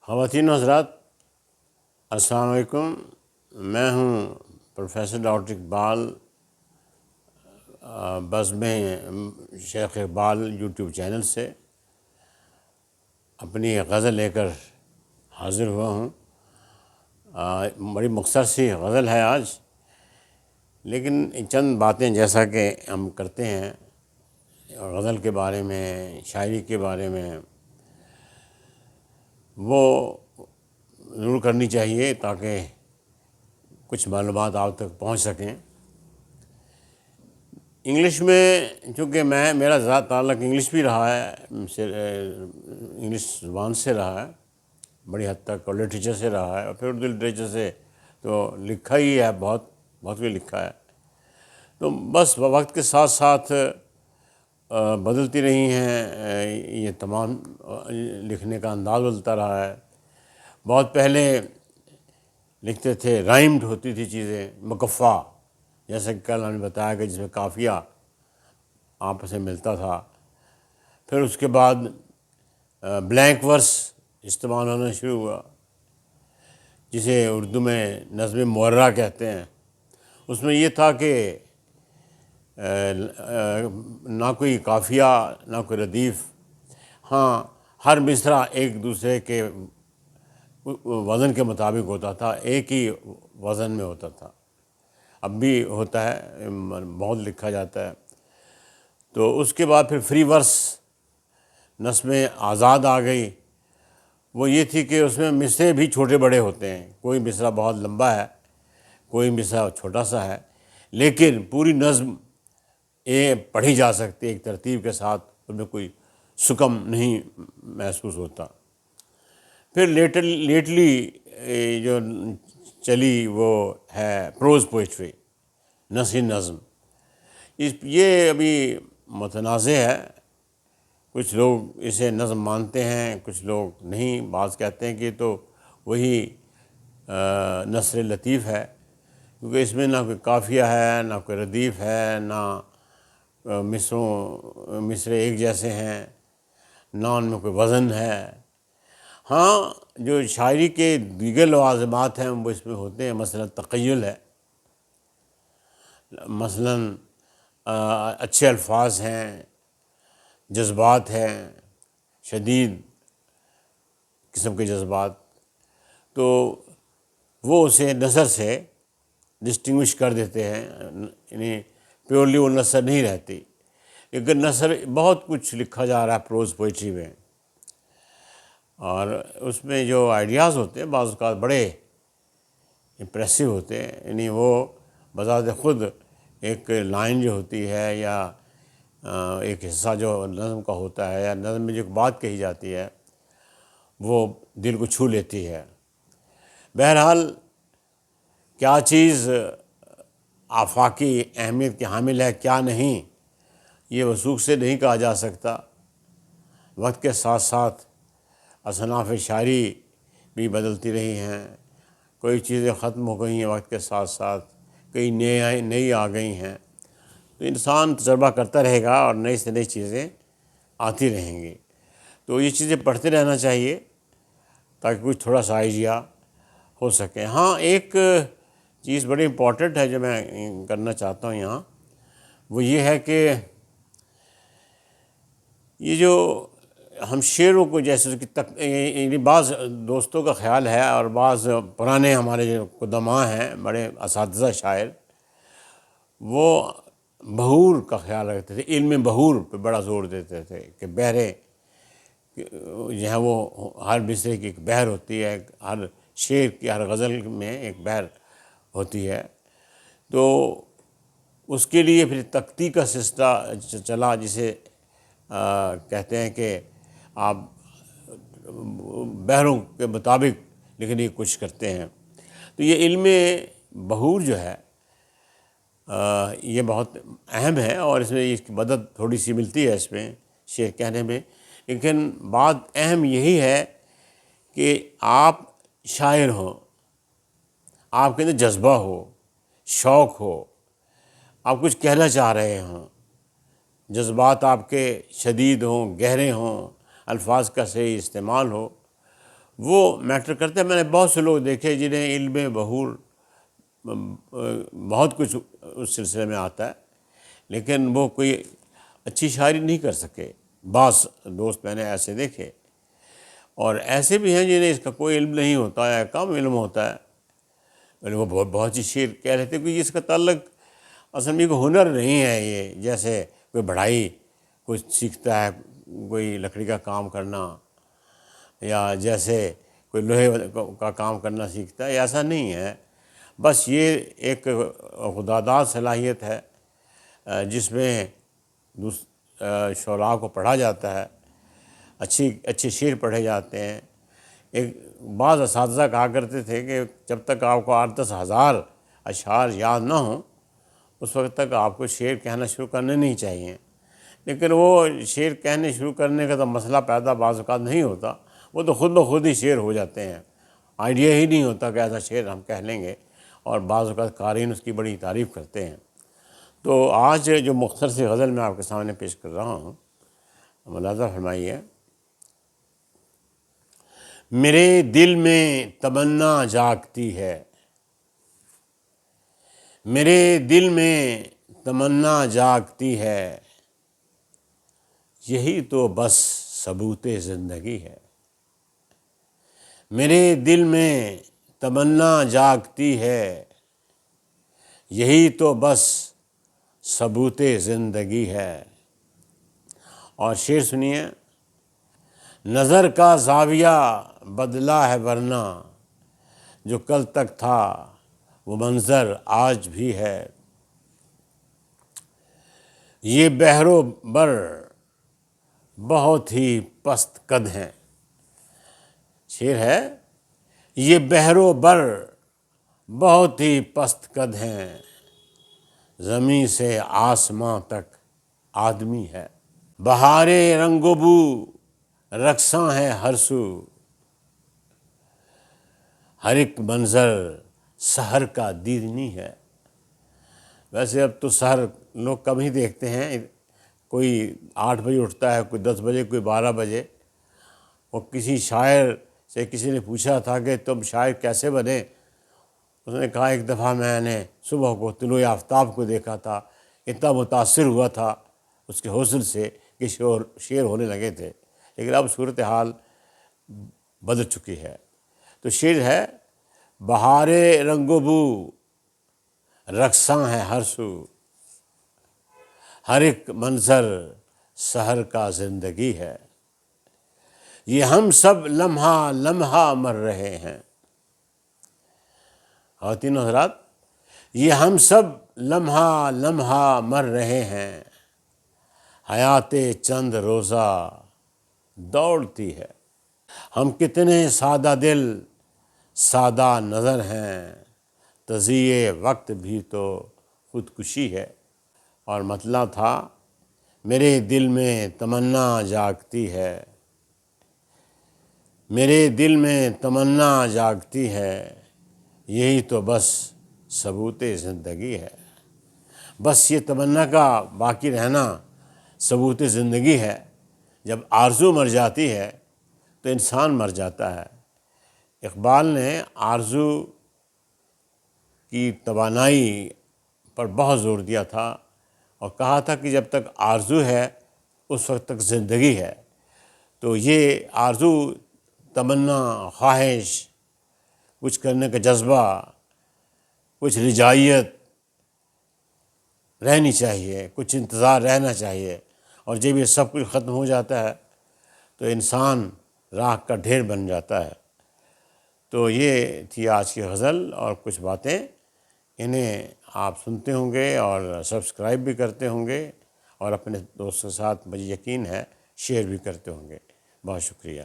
خواتین و حضرات، السلام علیکم۔ میں ہوں پروفیسر ڈاکٹر اقبال، بزم شیخ اقبال یوٹیوب چینل سے اپنی غزل لے کر حاضر ہوا ہوں۔ بڑی مختصر سی غزل ہے آج، لیکن چند باتیں جیسا کہ ہم کرتے ہیں غزل کے بارے میں، شاعری کے بارے میں، وہ ضرور کرنی چاہیے تاکہ کچھ معلومات آپ تک پہنچ سکیں۔ انگلش میں چونکہ میرا زیادہ تعلق انگلش بھی رہا ہے، انگلش زبان سے رہا ہے بڑی حد تک، اور لٹریچر سے رہا ہے، اور پھر اردو لٹریچر سے تو لکھا ہی ہے، بہت بھی لکھا ہے۔ تو بس وقت کے ساتھ ساتھ بدلتی رہی ہیں، یہ تمام لکھنے کا انداز بدلتا رہا ہے۔ بہت پہلے لکھتے تھے، رائمڈ ہوتی تھی چیزیں، مکفّا، جیسا کہ کل ہم نے بتایا کہ جس میں قافیہ آپس میں ملتا تھا۔ پھر اس کے بعد بلینک ورس استعمال ہونا شروع ہوا، جسے اردو میں نظم معرّہ کہتے ہیں۔ اس میں یہ تھا کہ نہ کوئی قافیہ نہ کوئی ردیف، ہاں ہر مصرع ایک دوسرے کے وزن کے مطابق ہوتا تھا، ایک ہی وزن میں ہوتا تھا، اب بھی ہوتا ہے، بہت لکھا جاتا ہے۔ تو اس کے بعد پھر فری ورس نظمیں آزاد آ گئی۔ وہ یہ تھی کہ اس میں مصرعے بھی چھوٹے بڑے ہوتے ہیں، کوئی مصرع بہت لمبا ہے، کوئی مصرع چھوٹا سا ہے، لیکن پوری نظم پڑھی جا سکتی ہے ایک ترتیب کے ساتھ، اس میں کوئی سکم نہیں محسوس ہوتا۔ پھر لیٹلی جو چلی وہ ہے پروز پوئٹری، نثری نظم۔ یہ ابھی متنازع ہے، کچھ لوگ اسے نظم مانتے ہیں، کچھ لوگ نہیں۔ بعض کہتے ہیں کہ تو وہی نثر لطیف ہے، کیونکہ اس میں نہ کوئی قافیہ ہے، نہ کوئی ردیف ہے، نہ مصرعے ایک جیسے ہیں، نہ ان میں کوئی وزن ہے۔ ہاں جو شاعری کے دیگر لوازمات ہیں وہ اس میں ہوتے ہیں، مثلا تخیل ہے، مثلا اچھے الفاظ ہیں، جذبات ہیں، شدید قسم کے جذبات، تو وہ اسے نثر سے ڈسٹنگوش کر دیتے ہیں، یعنی پیورلی وہ نثر نہیں رہتی۔ لیکن نثر بہت کچھ لکھا جا رہا ہے پروز پوئٹری میں، اور اس میں جو آئیڈیاز ہوتے ہیں بعض اوقات بڑے امپریسو ہوتے ہیں، یعنی وہ بذات خود ایک لائن جو ہوتی ہے یا ایک حصہ جو نظم کا ہوتا ہے یا نظم میں جو بات کہی جاتی ہے وہ دل کو چھو لیتی ہے۔ بہرحال کیا چیز آفاقی اہمیت کی حامل ہے کیا نہیں، یہ وثوق سے نہیں کہا جا سکتا۔ وقت کے ساتھ ساتھ اصناف شاعری بھی بدلتی رہی ہیں، کوئی چیزیں ختم ہو گئی ہیں وقت کے ساتھ ساتھ، کئی نئی آ گئی ہیں۔ تو انسان تجربہ کرتا رہے گا اور نئی سے نئی چیزیں آتی رہیں گی، تو یہ چیزیں پڑھتے رہنا چاہیے تاکہ کچھ تھوڑا سا آئیڈیا ہو سکے۔ ہاں ایک چیز بڑی امپورٹنٹ ہے جو میں کرنا چاہتا ہوں یہاں، وہ یہ ہے کہ یہ جو ہم شعروں کو جیسے بعض دوستوں کا خیال ہے اور بعض پرانے ہمارے جو قدماء ہیں، بڑے اساتذہ شاعر، وہ بہور کا خیال رکھتے تھے، علم بہور پہ بڑا زور دیتے تھے کہ بحرے جو ہے وہ ہر مصرعے کی ایک بحر ہوتی ہے، ہر شعر کی ہر غزل میں ایک بحر ہوتی ہے۔ تو اس کے لیے پھر تختی کا سلسلہ چلا، جسے کہتے ہیں کہ آپ بحروں کے مطابق لکھنے کی کوشش کرتے ہیں۔ تو یہ علم بہور جو ہے یہ بہت اہم ہے، اور اس میں اس کی مدد تھوڑی سی ملتی ہے اس میں شعر کہنے میں، لیکن بات اہم یہی ہے کہ آپ شاعر ہوں، آپ کے اندر جذبہ ہو، شوق ہو، آپ کچھ کہنا چاہ رہے ہوں، جذبات آپ کے شدید ہوں، گہرے ہوں، الفاظ کا صحیح استعمال ہو، وہ میٹر کرتا ہے۔ میں نے بہت سے لوگ دیکھے جنہیں علم بہور بہت کچھ اس سلسلے میں آتا ہے، لیکن وہ کوئی اچھی شاعری نہیں کر سکے۔ بعض دوست میں نے ایسے دیکھے، اور ایسے بھی ہیں جنہیں اس کا کوئی علم نہیں ہوتا ہے، کم علم ہوتا ہے، لیکن وہ بہت سی شعر کہہ رہتے ہیں کہ اس کا تعلق اصل میں کوئی ہنر نہیں ہے۔ یہ جیسے کوئی بڑھائی کچھ سیکھتا ہے، کوئی لکڑی کا کام کرنا، یا جیسے کوئی لوہے کا کام کرنا سیکھتا ہے، ایسا نہیں ہے۔ بس یہ ایک خداداد صلاحیت ہے جس میں شعراء کو پڑھا جاتا ہے، اچھے شعر پڑھے جاتے ہیں۔ ایک بعض اساتذہ کہا کرتے تھے کہ جب تک آپ کو 8-10 ہزار اشعار یاد نہ ہوں اس وقت تک آپ کو شعر کہنا شروع کرنے نہیں چاہیے۔ لیکن وہ شعر کہنے شروع کرنے کا تو مسئلہ پیدا بعض اوقات نہیں ہوتا، وہ تو خود بخود ہی شعر ہو جاتے ہیں، آئیڈیا ہی نہیں ہوتا کہ ایسا شعر ہم کہہ لیں گے، اور بعض اوقات قارئین اس کی بڑی تعریف کرتے ہیں۔ تو آج جو مختصر سی غزل میں آپ کے سامنے پیش کر رہا ہوں، ملاحظہ فرمائیے۔ میرے دل میں تمنا جاگتی ہے، میرے دل میں تمنا جاگتی ہے، یہی تو بس ثبوت زندگی ہے۔ میرے دل میں تمنا جاگتی ہے، یہی تو بس ثبوت زندگی ہے۔ اور شعر سنیے۔ نظر کا زاویہ بدلا ہے ورنہ جو کل تک تھا وہ منظر آج بھی ہے۔ یہ بحر و بر بہت ہی پست قد ہیں، شعر ہے، یہ بحر و بر بہت ہی پست قد ہیں، زمیں سے آسماں تک آدمی ہے۔ بہار رنگ و بو رقصاں ہے ہر سو، ہر ایک منظر سحر کا دیدنی ہے۔ ویسے اب تو سحر لوگ کم ہی دیکھتے ہیں، کوئی 8 بجے اٹھتا ہے، کوئی 10 بجے، کوئی 12 بجے۔ اور کسی شاعر سے کسی نے پوچھا تھا کہ تم شاعر کیسے بنے؟ اس نے کہا ایک دفعہ میں نے صبح کو طلوع آفتاب کو دیکھا تھا، اتنا متاثر ہوا تھا اس کے حسن سے کہ شعر ہونے لگے تھے، لیکن اب صورتحال بدل چکی ہے۔ تو شعر ہے، بہار رنگ و بو رقصاں ہے ہر سو، ہر ایک منظر سحر کا زندگی ہے، یہ ہم سب لمحہ لمحہ مر رہے ہیں۔ خواتین و حضرات، یہ ہم سب لمحہ لمحہ مر رہے ہیں، حیات چند روزہ دوڑتی ہے۔ ہم کتنے سادہ دل سادہ نظر ہیں، تضیع وقت بھی تو خودکشی ہے۔ اور مطلع تھا، میرے دل میں تمنا جاگتی ہے، میرے دل میں تمنا جاگتی ہے، یہی تو بس ثبوت زندگی ہے۔ بس یہ تمنا کا باقی رہنا ثبوت زندگی ہے۔ جب آرزو مر جاتی ہے تو انسان مر جاتا ہے۔ اقبال نے آرزو کی توانائی پر بہت زور دیا تھا اور کہا تھا کہ جب تک آرزو ہے اس وقت تک زندگی ہے۔ تو یہ آرزو، تمنا، خواہش، کچھ کرنے کا جذبہ، کچھ رجائیت رہنی چاہیے، کچھ انتظار رہنا چاہیے، اور جب یہ سب کچھ ختم ہو جاتا ہے تو انسان راکھ کا ڈھیر بن جاتا ہے۔ تو یہ تھی آج کی غزل اور کچھ باتیں، انہیں آپ سنتے ہوں گے اور سبسکرائب بھی کرتے ہوں گے، اور اپنے دوستوں کے ساتھ مجھے یقین ہے شیئر بھی کرتے ہوں گے۔ بہت شکریہ۔